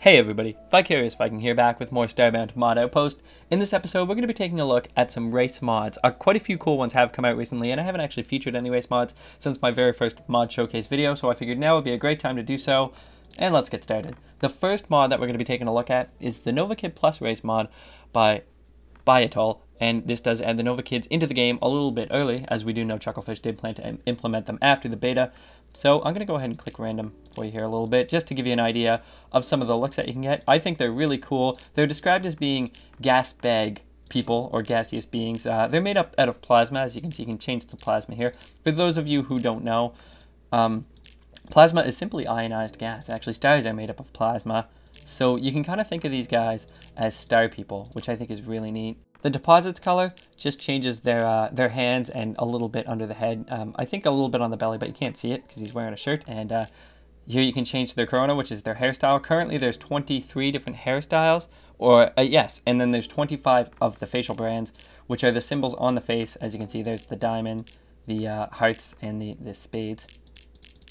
Hey everybody, Vicarious Viking here, back with more Starbound mod Outpost. In this episode, we're going to be taking a look at some race mods. Quite a few cool ones have come out recently, and I haven't actually featured any race mods since my very first mod showcase video, so I figured now would be a great time to do so, and let's get started. The first mod that we're going to be taking a look at is the Novakid Plus race mod by Biatol, and this does add the Novakids into the game a little bit early, as we do know Chucklefish did plan to implement them after the beta. So I'm going to go ahead and click random for you here a little bit, just to give you an idea of some of the looks that you can get. I think they're really cool. They're described as being gas bag people, or gaseous beings. They're made up out of plasma. As you can see, you can change the plasma here. For those of you who don't know, plasma is simply ionized gas. Actually, stars are made up of plasma. So you can kind of think of these guys as star people, which I think is really neat. The deposits color just changes their hands and a little bit under the head. I think a little bit on the belly, but you can't see it because he's wearing a shirt. And here you can change their corona, which is their hairstyle. Currently, there's 23 different hairstyles, or yes, and then there's 25 of the facial brands, which are the symbols on the face. As you can see, there's the diamond, the hearts, and the spades,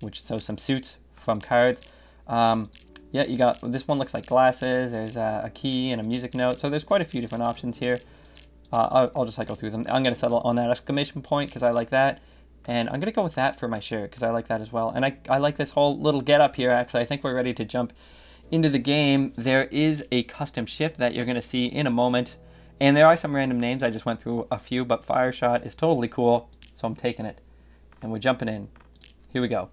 which shows some suits from cards. Yeah, you got, this one looks like glasses, there's a key and a music note, so there's quite a few different options here. I'll just go through them. I'm going to settle on that exclamation point because I like that, and I'm going to go with that for my shirt because I like that as well. And I like this whole little get up here. Actually, I think we're ready to jump into the game. There is a custom ship that you're going to see in a moment, and there are some random names. I just went through a few, but Fireshot is totally cool, so I'm taking it. And we're jumping in. Here we go.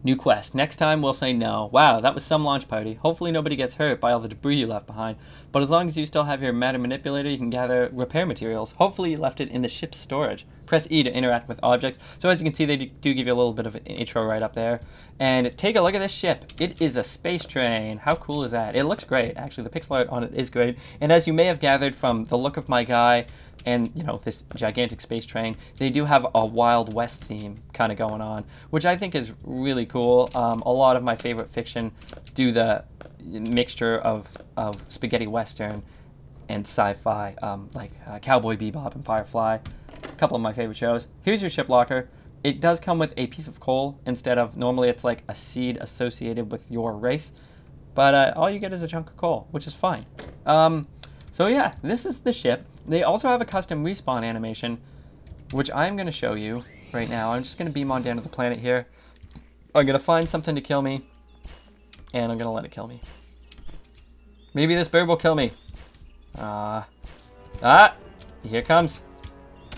New quest. Next time we'll say no. Wow, that was some launch party. Hopefully nobody gets hurt by all the debris you left behind. But as long as you still have your matter manipulator, you can gather repair materials. Hopefully you left it in the ship's storage. Press E to interact with objects. So as you can see, they do give you a little bit of an intro right up there. And take a look at this ship. It is a space train. How cool is that? It looks great. Actually, the pixel art on it is great. And as you may have gathered from the look of my guy, and, you know, this gigantic space train, they do have a Wild West theme kind of going on, which I think is really cool. A lot of my favorite fiction do the mixture of spaghetti western and sci-fi, like Cowboy Bebop and Firefly, a couple of my favorite shows. Here's your ship locker. It does come with a piece of coal instead of, normally it's like a seed associated with your race, but all you get is a chunk of coal, which is fine. So yeah, this is the ship. They also have a custom respawn animation, which I'm going to show you right now. I'm just going to beam on down to the planet here. I'm going to find something to kill me, and I'm going to let it kill me. Maybe this bird will kill me. Here it comes.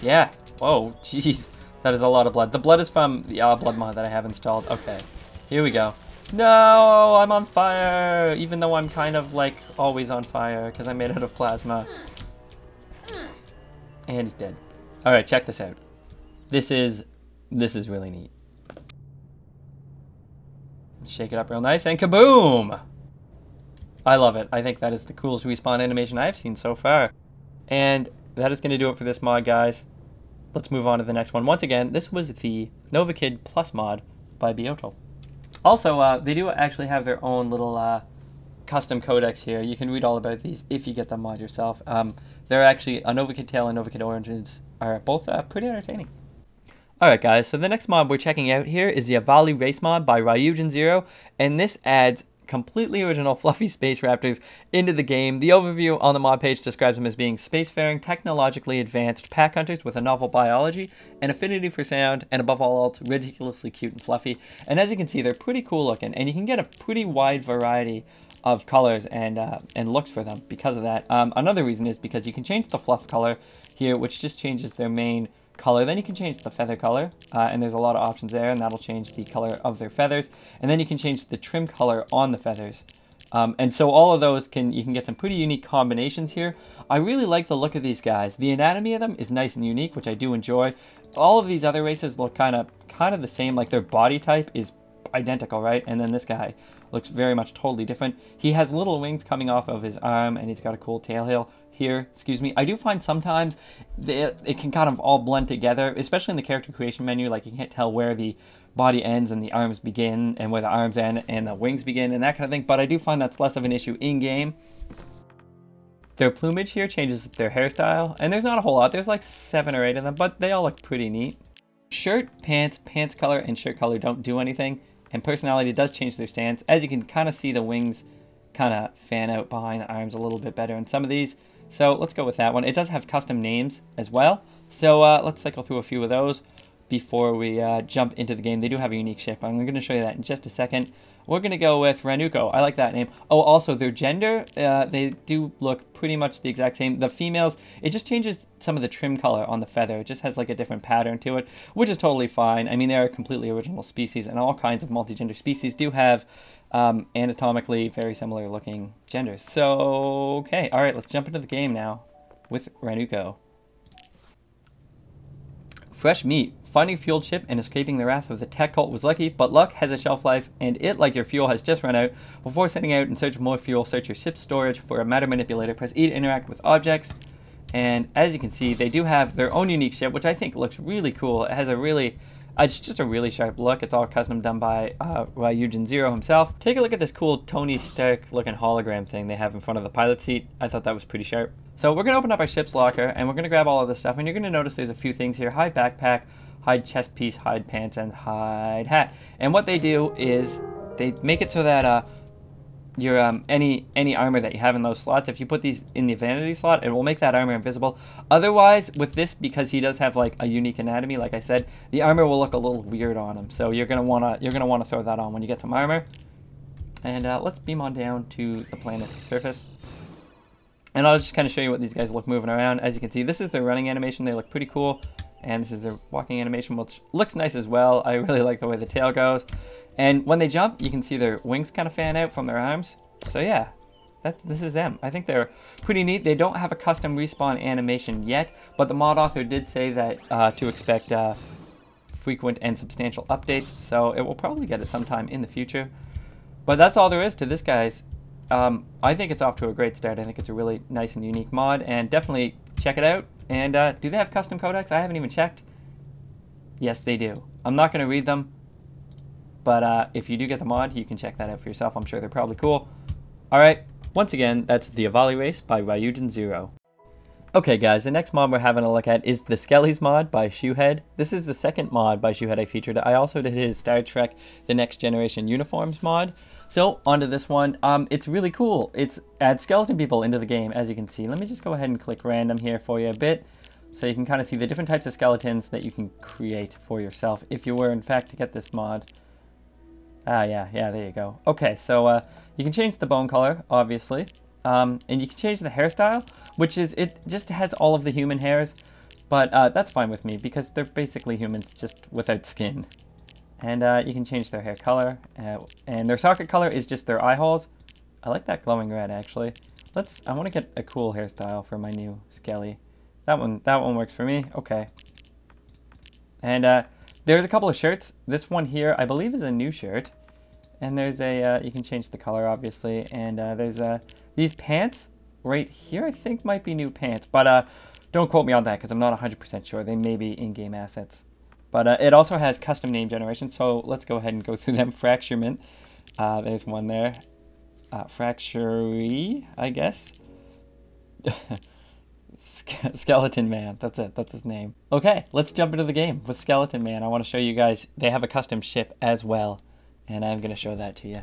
Yeah. Whoa, jeez. That is a lot of blood. The blood is from the blood mod that I have installed. Okay, here we go. No, I'm on fire, even though I'm kind of like always on fire because I'm made out of plasma. And he's dead. All right, check this out. This is really neat. Shake it up real nice and kaboom! I love it. I think that is the coolest respawn animation I've seen so far. And that is going to do it for this mod, guys. Let's move on to the next one. Once again, this was the Novakid Plus mod by Biatol. Also, they do actually have their own little custom codex here. You can read all about these if you get the mod yourself. They're actually, a Novakid Tail and Novakid Origins are both pretty entertaining. Alright guys, so the next mod we're checking out here is the Avali race mod by Ryujin0, and this adds completely original fluffy space raptors into the game. The overview on the mod page describes them as being spacefaring, technologically advanced pack hunters with a novel biology, an affinity for sound, and above all else, ridiculously cute and fluffy. And as you can see, they're pretty cool looking, and you can get a pretty wide variety of colors and looks for them because of that. Another reason is because you can change the fluff color here, which just changes their main color. Then you can change the feather color, and there's a lot of options there, and that'll change the color of their feathers. And then you can change the trim color on the feathers. And so all of those you can get some pretty unique combinations here. I really like the look of these guys. The anatomy of them is nice and unique, which I do enjoy. All of these other races look kind of the same, like their body type is identical, right? And then this guy looks very much totally different. He has little wings coming off of his arm, and he's got a cool tail here. Excuse me. I do find sometimes it can kind of all blend together, especially in the character creation menu. Like, you can't tell where the body ends and the arms begin, and where the arms end and the wings begin, and that kind of thing. But I do find that's less of an issue in game. Their plumage here changes their hairstyle, and there's not a whole lot. There's like 7 or 8 of them, but they all look pretty neat. Shirt, pants color, and shirt color don't do anything. And personality does change their stance. As you can kind of see, the wings kind of fan out behind the arms a little bit better in some of these. So let's go with that one. It does have custom names as well. So let's cycle through a few of those before we jump into the game. They do have a unique ship. I'm going to show you that in just a second. We're going to go with Ranuko. I like that name. Oh, also their gender, they do look pretty much the exact same. The females, it just changes some of the trim color on the feather. It just has like a different pattern to it, which is totally fine. I mean, they're a completely original species, and all kinds of multi-gender species do have anatomically very similar looking genders. So, okay, all right, let's jump into the game now with Ranuko. Fresh meat. Finding a fueled ship and escaping the wrath of the tech cult was lucky, but luck has a shelf life, and it, like your fuel, has just run out. Before setting out in search of more fuel, search your ship's storage for a matter manipulator. Press E to interact with objects, and as you can see, they do have their own unique ship, which I think looks really cool. It has a really, it's just a really sharp look. It's all custom done by Ryujin Zero himself. Take a look at this cool Tony Stark looking hologram thing they have in front of the pilot seat. I thought that was pretty sharp. So we're going to open up our ship's locker, and we're going to grab all of this stuff, and you're going to notice there's a few things here. Hide backpack, hide chest piece, hide pants, and hide hat. And what they do is they make it so that your any armor that you have in those slots, if you put these in the vanity slot, it will make that armor invisible. Otherwise, with this, because he does have like a unique anatomy, like I said, the armor will look a little weird on him. So you're gonna wanna throw that on when you get some armor. And let's beam on down to the planet's surface. And I'll just kind of show you what these guys look moving around. As you can see, this is their running animation. They look pretty cool. And this is their walking animation, which looks nice as well. I really like the way the tail goes. And when they jump, you can see their wings kind of fan out from their arms. So yeah, this is them. I think they're pretty neat. They don't have a custom respawn animation yet, but the mod author did say that to expect frequent and substantial updates. So it will probably get it sometime in the future. But that's all there is to this, guys. I think it's off to a great start. I think it's a really nice and unique mod, and definitely check it out. And do they have custom codecs? I haven't even checked. Yes, they do. I'm not going to read them, but if you do get the mod, you can check that out for yourself. I'm sure they're probably cool. All right, once again, that's the Avali race by Ryujin Zero. Okay guys, the next mod we're having a look at is the Skellies mod by Shoehead. This is the second mod by Shoehead I featured. I also did his Star Trek The Next Generation Uniforms mod. So onto this one. It's really cool. It's adds skeleton people into the game, as you can see. Let me just go ahead and click random here for you a bit, so you can kind of see the different types of skeletons that you can create for yourself if you were in fact to get this mod. Yeah, there you go. Okay, so you can change the bone color, obviously. And you can change the hairstyle, which is, it just has all of the human hairs, but that's fine with me because they're basically humans just without skin. And you can change their hair color, and their socket color is just their eye holes. I like that glowing red, actually. I want to get a cool hairstyle for my new Skelly. That one works for me. Okay. And there's a couple of shirts. This one here, I believe, is a new shirt. And there's a, you can change the color, obviously. And there's these pants right here, I think might be new pants. But don't quote me on that because I'm not 100% sure. They may be in-game assets. But it also has custom name generation. So let's go ahead and go through them. Fracturement. There's one there. Fractury, I guess. Skeleton Man, that's it, that's his name. Okay, let's jump into the game with Skeleton Man. I want to show you guys, they have a custom ship as well, and I'm going to show that to you.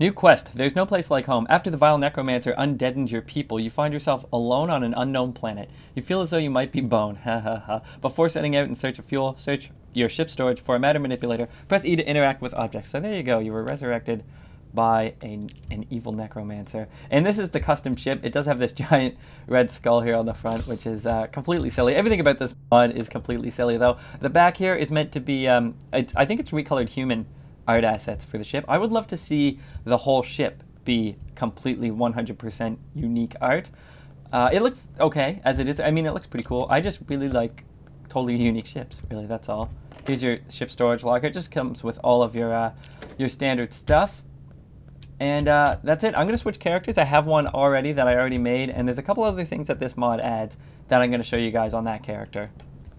New quest, there's no place like home. After the vile necromancer undeadened your people, you find yourself alone on an unknown planet. You feel as though you might be bone, ha ha ha. Before setting out in search of fuel, search your ship storage for a matter manipulator. Press E to interact with objects. So there you go, you were resurrected by an evil necromancer. And this is the custom ship. It does have this giant red skull here on the front, which is completely silly. Everything about this mod is completely silly, though. The back here is meant to be, I think it's recolored human art assets for the ship. I would love to see the whole ship be completely 100% unique art. It looks okay as it is. I mean, it looks pretty cool. I just really like totally unique ships, really, that's all. Here's your ship storage locker. It just comes with all of your standard stuff. And that's it. I'm going to switch characters. I have one already that I already made, and there's a couple other things that this mod adds that I'm going to show you guys on that character.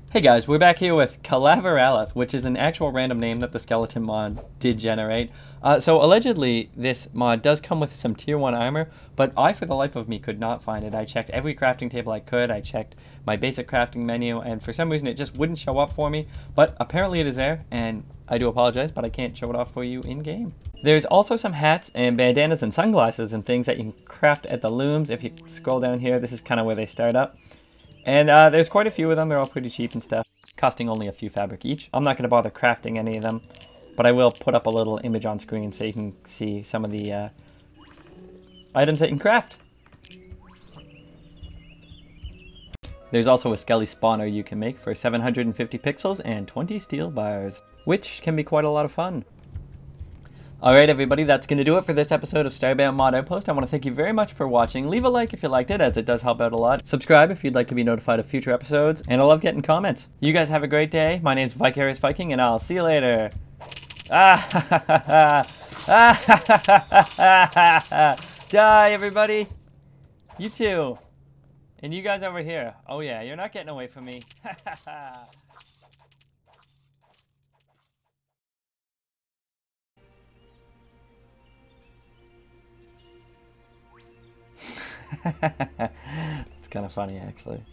Hey guys, we're back here with Calaveralith, which is an actual random name that the skeleton mod did generate. So allegedly, this mod does come with some tier 1 armor, but I, for the life of me, could not find it. I checked every crafting table I could. I checked my basic crafting menu, and for some reason it just wouldn't show up for me. But apparently it is there, and I do apologize, but I can't show it off for you in-game. There's also some hats and bandanas and sunglasses and things that you can craft at the looms. If you scroll down here, this is kind of where they start up. And there's quite a few of them. They're all pretty cheap and stuff, costing only a few fabric each. I'm not going to bother crafting any of them, but I will put up a little image on screen so you can see some of the items that you can craft. There's also a Skelly spawner you can make for 750 pixels and 20 steel bars, which can be quite a lot of fun. Alright everybody, that's going to do it for this episode of Starbound Mod Outpost. I want to thank you very much for watching. Leave a like if you liked it, as it does help out a lot. Subscribe if you'd like to be notified of future episodes, and I love getting comments. You guys have a great day. My name's Vicarious Viking, and I'll see you later. Die everybody! You too. And you guys over here. Oh yeah, you're not getting away from me. It's kind of funny, actually.